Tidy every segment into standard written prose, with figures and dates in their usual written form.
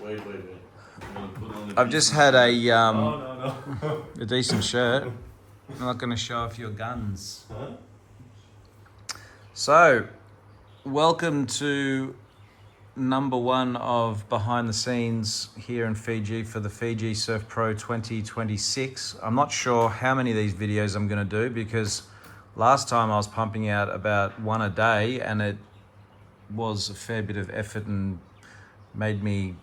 Wait. I'm gonna put on I've just had a No. a decent shirt. I'm not going to show off your guns. Huh? So, welcome to number one of behind the scenes here in Fiji for the Fiji Surf Pro 2026. I'm not sure how many of these videos I'm going to do because last time I was pumping out about one a day and it was a fair bit of effort and made me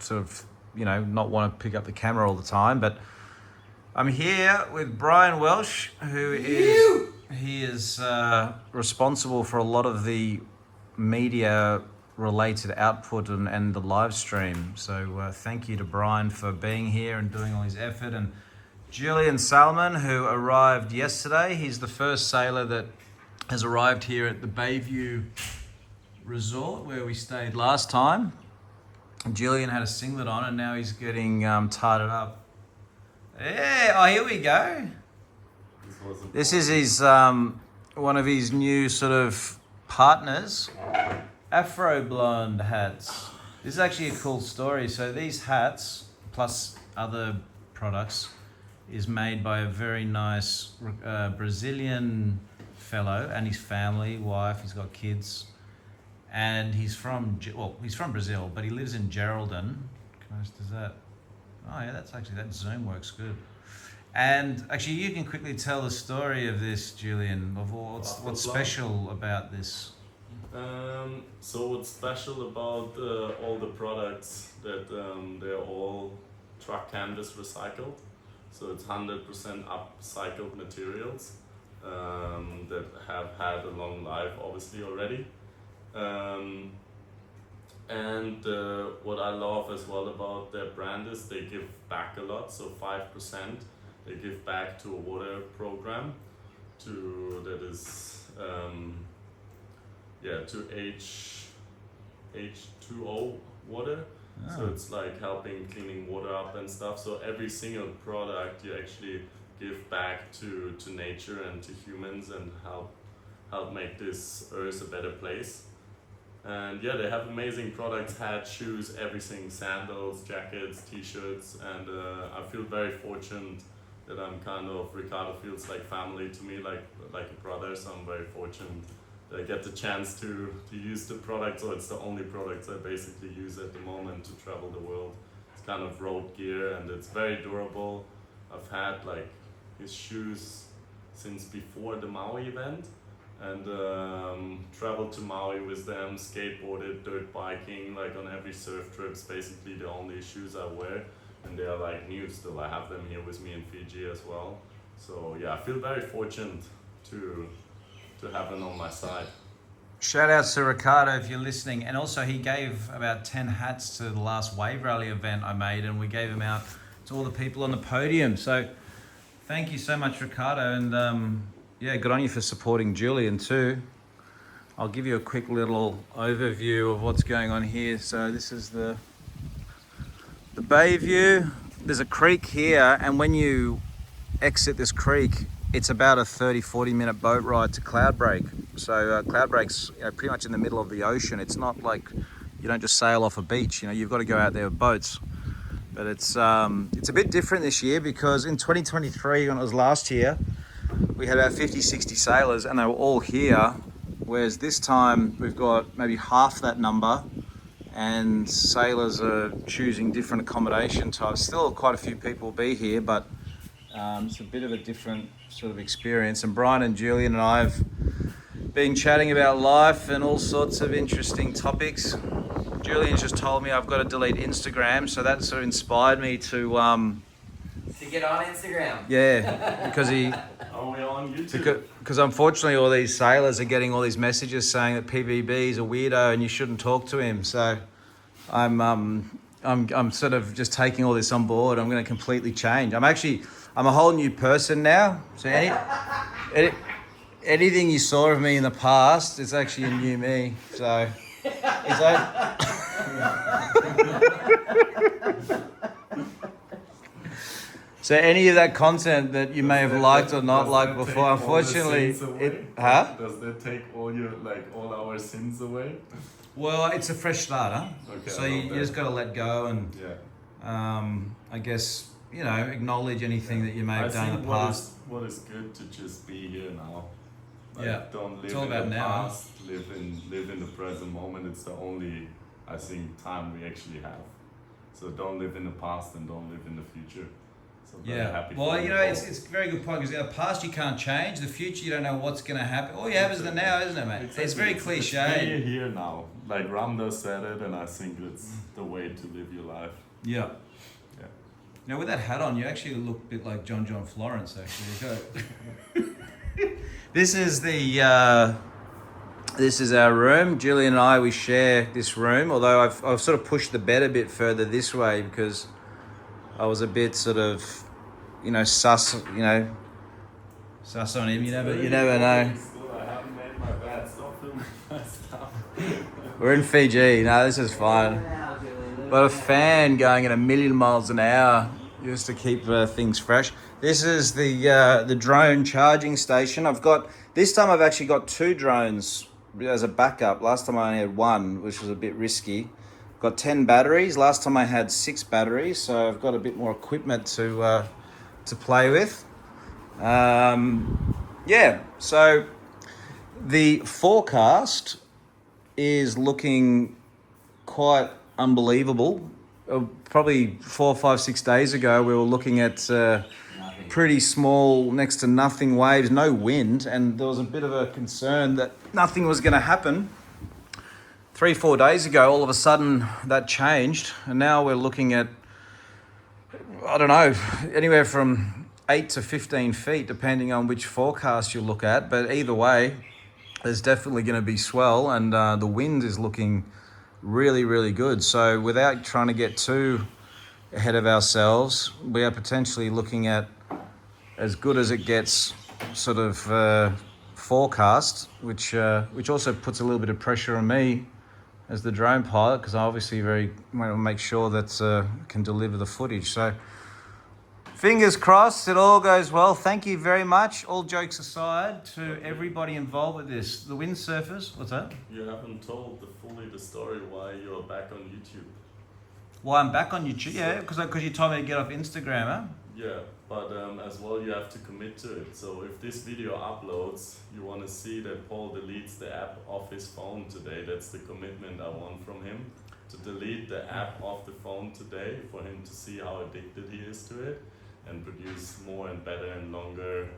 sort of, not want to pick up the camera all the time. But I'm here with Brian Welsh, who is responsible for a lot of the media related output and the live stream. So thank you to Brian for being here and doing all his effort. And Julian Salmon, who arrived yesterday. He's the first sailor that has arrived here at the Bayview Resort where we stayed last time. Julian had a singlet on and now he's getting tied up. Yeah, oh, here we go. This is his one of his new sort of partners, Afro Blonde hats. This is actually a cool story. So these hats, plus other products, is made by a very nice Brazilian fellow and his family, wife, he's got kids. And he's from Brazil, but he lives in Geraldton. Does that? Oh yeah, that zoom works good. And actually, you can quickly tell the story of this, Julian. Of what's special about this? So what's special about all the products that they're all truck canvas recycled. So it's 100% upcycled materials that have had a long life, obviously already. What I love as well about their brand is they give back a lot. So 5% they give back to a water program to H2O water. Oh. So it's like helping cleaning water up and stuff. So every single product you actually give back to nature and to humans and help make this earth a better place. And yeah, they have amazing products, hats, shoes, everything, sandals, jackets, t-shirts, and I feel very fortunate that Ricardo feels like family to me, like a brother, so I'm very fortunate that I get the chance to use the product. So it's the only products I basically use at the moment to travel the world. It's kind of road gear and it's very durable. I've had like his shoes since before the Maui event. And traveled to Maui with them, skateboarded, dirt biking, like on every surf trip. It's basically the only shoes I wear, and they are like new still. I have them here with me in Fiji as well. So yeah, I feel very fortunate to have them on my side. Shout out to Ricardo if you're listening. And also he gave about 10 hats to the last Wave Rally event I made, and we gave them out to all the people on the podium. So thank you so much, Ricardo. And yeah, good on you for supporting Julian too. I'll give you a quick little overview of what's going on here. So this is the Bayview. There's a creek here, and when you exit this creek, it's about a 30-40 minute boat ride to Cloudbreak. So Cloudbreak's pretty much in the middle of the ocean. It's not like you don't just sail off a beach. You've got to go out there with boats. But it's a bit different this year because in 2023, when it was last year, we had about 50, 60 sailors and they were all here, whereas this time we've got maybe half that number and sailors are choosing different accommodation types. Still quite a few people will be here, but it's a bit of a different sort of experience. And Brian and Julian and I have been chatting about life and all sorts of interesting topics. Julian's just told me I've got to delete Instagram, so that sort of inspired me to get on Instagram. Yeah, because he... Are we on YouTube? Because unfortunately all these sailors are getting all these messages saying that PBB is a weirdo and you shouldn't talk to him. So I'm sort of just taking all this on board. I'm going to completely change. I'm a whole new person now. So anything you saw of me in the past, it's actually a new me. So is that... So any of that content that you may have liked or not liked before, unfortunately, Does that take all our sins away? Well, it's a fresh start, huh? Okay, So you just got to let go and, I guess, you know, acknowledge anything that you may have done in the past. What is good to just be here now. Don't live it's all in about the now. past. Live in the present moment. It's the only, I think, time we actually have. So don't live in the past and don't live in the future. So happy well, you know, it's a very good point because the past you can't change, the future you don't know what's going to happen. All you have is the now, isn't it, mate? Exactly. It's very cliche. It's here now. Like Ramdas said it, and I think it's the way to live your life. Yeah. Now with that hat on, you actually look a bit like John Florence, actually. This is our room. Julian and I, we share this room. Although I've sort of pushed the bed a bit further this way because I was a bit sort of, you know, sus on him. You never know. I haven't made my bed. Stop doing my stuff. We're in Fiji. No, this is fine. Got a fan going at 1,000,000 miles an hour just to keep things fresh. This is the drone charging station. This time I've actually got 2 drones as a backup. Last time I only had 1, which was a bit risky. Got 10 batteries. Last time I had 6 batteries, so I've got a bit more equipment to play with. So the forecast is looking quite unbelievable. Probably 4, 5, 6 days ago, we were looking at pretty small, next to nothing waves, no wind, and there was a bit of a concern that nothing was going to happen. 3, 4 days ago, all of a sudden that changed, and now we're looking at, I don't know, anywhere from 8 to 15 feet, depending on which forecast you look at. But either way, there's definitely going to be swell, and the wind is looking really, really good. So without trying to get too ahead of ourselves, we are potentially looking at as good as it gets sort of forecast, which also puts a little bit of pressure on me as the drone pilot, because I obviously want to make sure that can deliver the footage. So fingers crossed, it all goes well. Thank you very much. All jokes aside, to everybody involved with this. The windsurfers, what's that? You haven't told fully the story why you're back on YouTube. Why I'm back on YouTube? Yeah, because you told me to get off Instagram, huh? Yeah, but as well you have to commit to it. So if this video uploads, you want to see that Paul deletes the app off his phone today. That's the commitment I want from him. To delete the app off the phone today for him to see how addicted he is to it and produce more and better and longer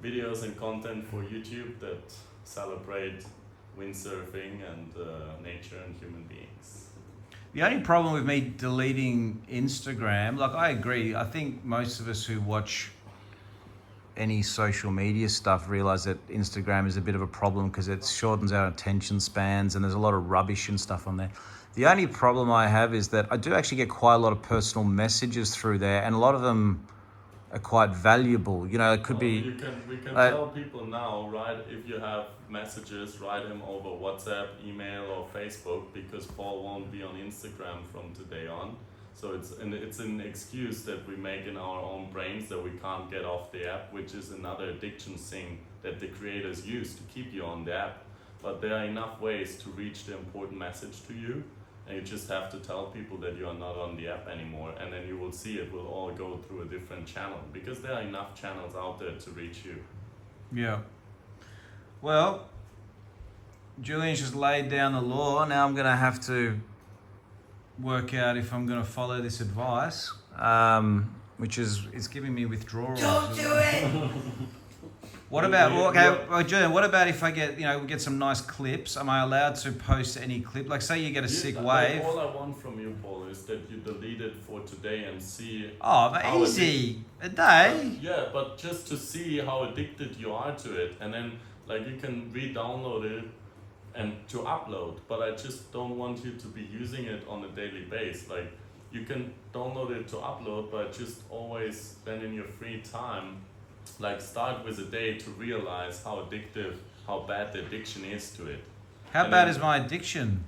videos and content for YouTube that celebrate windsurfing and nature and human beings. The only problem with me deleting Instagram, like I agree, I think most of us who watch any social media stuff realize that Instagram is a bit of a problem because it shortens our attention spans and there's a lot of rubbish and stuff on there. The only problem I have is that I do actually get quite a lot of personal messages through there, and a lot of them are quite valuable. You know, it could be... We can tell people now, right, if you have messages, write them over WhatsApp, email or Facebook, because Paul won't be on Instagram from today on. So it's an excuse that we make in our own brains that we can't get off the app, which is another addiction thing that the creators use to keep you on the app. But there are enough ways to reach the important message to you. And you just have to tell people that you are not on the app anymore, and then you will see it will all go through a different channel, because there are enough channels out there to reach you. Yeah. Well, Julian's just laid down the law. Now I'm going to have to work out if I'm going to follow this advice, which is it's giving me withdrawal. Don't do it! What about, well, Julian, what about if I get some nice clips? Am I allowed to post any clip? Like, say you get a sick wave. All I want from you, Paul, is that you delete it for today and see... Oh, but easy. A day? Yeah, but just to see how addicted you are to it. And then, like, you can re-download it and to upload. But I just don't want you to be using it on a daily basis. Like, you can download it to upload, but just always, then in your free time, like, start with a day to realize how bad the addiction is to it. How bad is my addiction?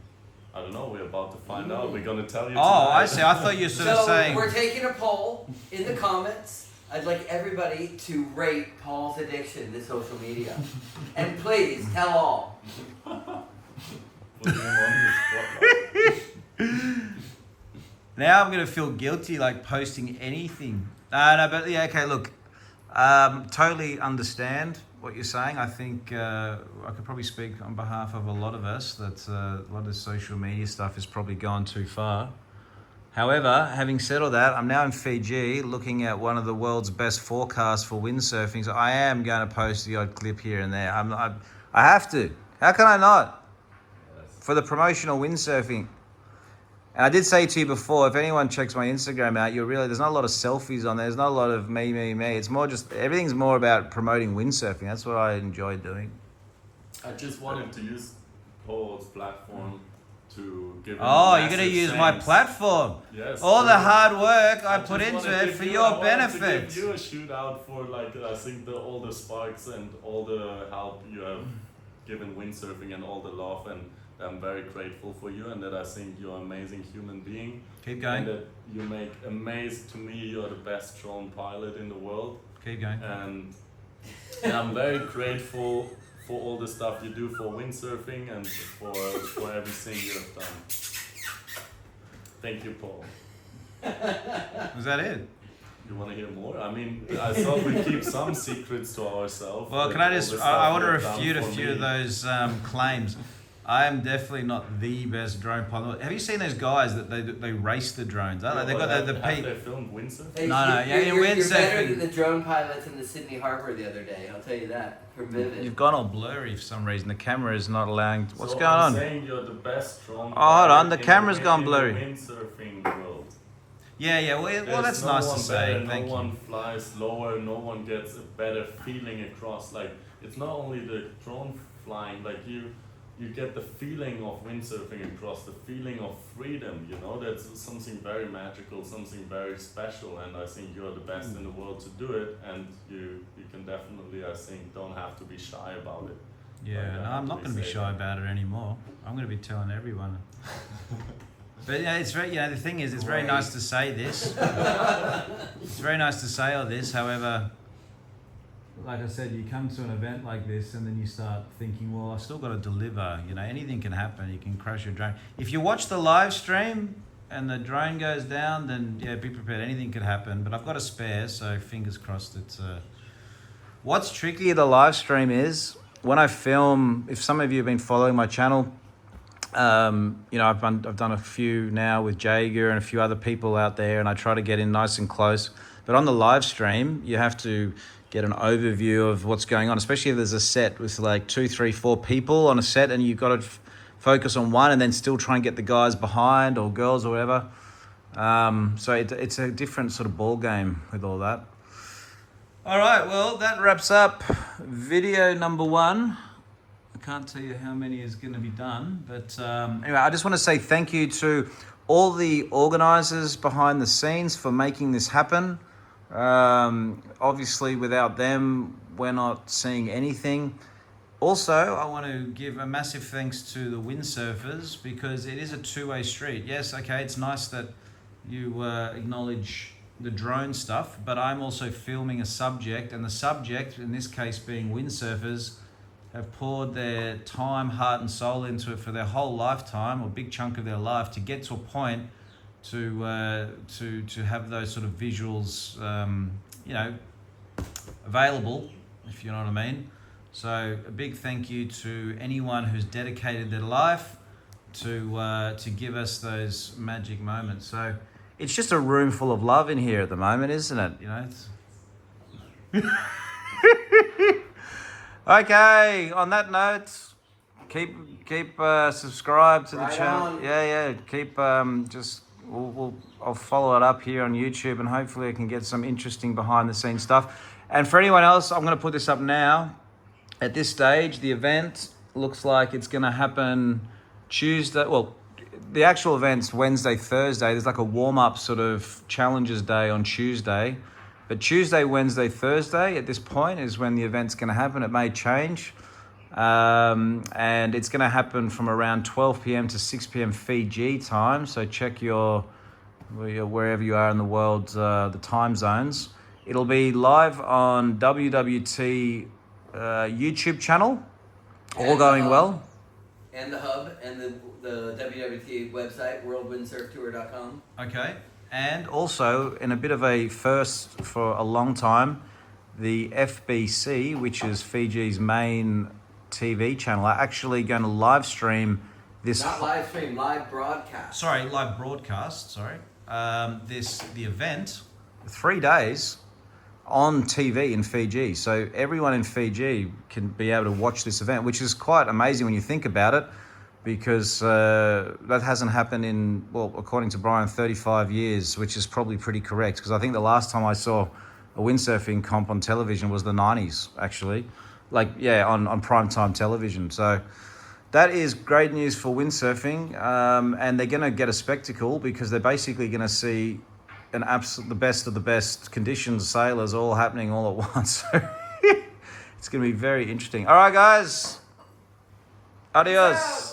I don't know, we're about to find out. We're going to tell you tonight. Oh, I see. I thought you were sort of saying... So, we're taking a poll in the comments. I'd like everybody to rate Paul's addiction to social media. And please, tell all. putting him on the spotlight. Now I'm gonna feel guilty like posting anything. No, but yeah, okay. Look, totally understand what you're saying. I think I could probably speak on behalf of a lot of us that a lot of the social media stuff has probably gone too far. However, having said all that, I'm now in Fiji looking at one of the world's best forecasts for windsurfing. So I am going to post the odd clip here and there. I have to. How can I not? Yes. For the promotional windsurfing. And I did say to you before, if anyone checks my Instagram out, you'll realize there's not a lot of selfies on there. There's not a lot of me. It's more just, everything's more about promoting windsurfing. That's what I enjoy doing. I just wanted to use Paul's platform to give him Oh, you're massive going to use my thanks. platform. Yes. All the hard work I just put into wanna it give for you- I your wanted benefit. To give you a shout out for like I think all the sparks and all the help you have given windsurfing and all the love, and I'm very grateful for you, and that I think you're an amazing human being. Keep going. And that you make amazing, to me you're the best drone pilot in the world, Keep going. and I'm very grateful for all the stuff you do for windsurfing and for everything you have done. Thank you, Paul. Was that it? You want to hear more? I mean, I thought we keep some secrets to ourselves. Well, like can I all just, the stuff I want to you have done refute a for few me. of those claims. I am definitely not the best drone pilot. Have you seen those guys that they race the drones? Yeah, They've but got the have peak. they filmed windsurfing? Hey, No, yeah, you're better windsurfing. than the drone pilots in the Sydney Harbour the other day. I'll tell you that. For Vivid. You've gone all blurry for some reason. The camera is not allowing. What's So going I'm on? saying you're the best drone Oh, hold on, pilot the in camera's gone in blurry. The windsurfing world. Yeah. Well, There's that's no nice one to say. better, Thank no you. one flies lower, no one gets a better feeling across. Like, it's not only the drone flying, like you get the feeling of windsurfing across, the feeling of freedom, you know, that's something very magical, something very special, and I think you're the best in the world to do it, and you can definitely, I think, don't have to be shy about it. Yeah, Like, no, I'm not going to be say shy that. about it anymore. I'm going to be telling everyone. But yeah, it's very. The thing is, it's very Great. nice to say this. It's very nice to say all this. However, like I said, you come to an event like this and then you start thinking, well, I've still got to deliver. You know, anything can happen. You can crash your drone. If you watch the live stream and the drone goes down, then yeah, be prepared. Anything could happen. But I've got a spare, so fingers crossed. What's tricky at the live stream is when I film. If some of you have been following my channel, you know, I've done a few now with Jaeger and a few other people out there, and I try to get in nice and close. But on the live stream, you have to get an overview of what's going on, especially if there's a set with like 2, 3, 4 people on a set, and you've got to focus on one and then still try and get the guys behind or girls or whatever. So it's a different sort of ball game with all that. All right, well, that wraps up video number 1. I can't tell you how many is going to be done, but anyway, I just want to say thank you to all the organisers behind the scenes for making this happen. Obviously, without them, we're not seeing anything. Also, I want to give a massive thanks to the windsurfers, because it is a two-way street. Yes, okay, it's nice that you acknowledge the drone stuff, but I'm also filming a subject, and the subject, in this case being windsurfers, have poured their time, heart and soul into it for their whole lifetime, or a big chunk of their life, to get to a point to have those sort of visuals, you know, available, if you know what I mean. So a big thank you to anyone who's dedicated their life to give us those magic moments. So it's just a room full of love in here at the moment, isn't it? You know. Okay. On that note, keep subscribed to the Right channel. on. Yeah. Keep I'll follow it up here on YouTube, and hopefully I can get some interesting behind the scenes stuff. And for anyone else, I'm going to put this up now. At this stage, the event looks like it's going to happen Tuesday. Well, the actual event's Wednesday, Thursday. There's like a warm-up sort of challenges day on Tuesday. But Tuesday, Wednesday, Thursday at this point is when the event's going to happen. It may change. And it's going to happen from around 12 p.m. to 6 p.m. Fiji time. So check wherever you are in the world, the time zones. It'll be live on WWT YouTube channel. All going well. and the hub and the WWT website, worldwindsurftour.com. Okay. And also, in a bit of a first for a long time, the FBC, which is Fiji's main TV channel, are actually going to live stream this. Not live stream, live broadcast. Sorry, live broadcast. Sorry, the event, 3 days on TV in Fiji. So everyone in Fiji can be able to watch this event, which is quite amazing when you think about it, because that hasn't happened in, well, according to Brian, 35 years, which is probably pretty correct. Because I think the last time I saw a windsurfing comp on television was the 90s, actually. Like, yeah, on primetime television. So that is great news for windsurfing. And they're going to get a spectacle because they're basically going to see the best of the best conditions sailors all happening all at once. So it's going to be very interesting. All right, guys. Adios.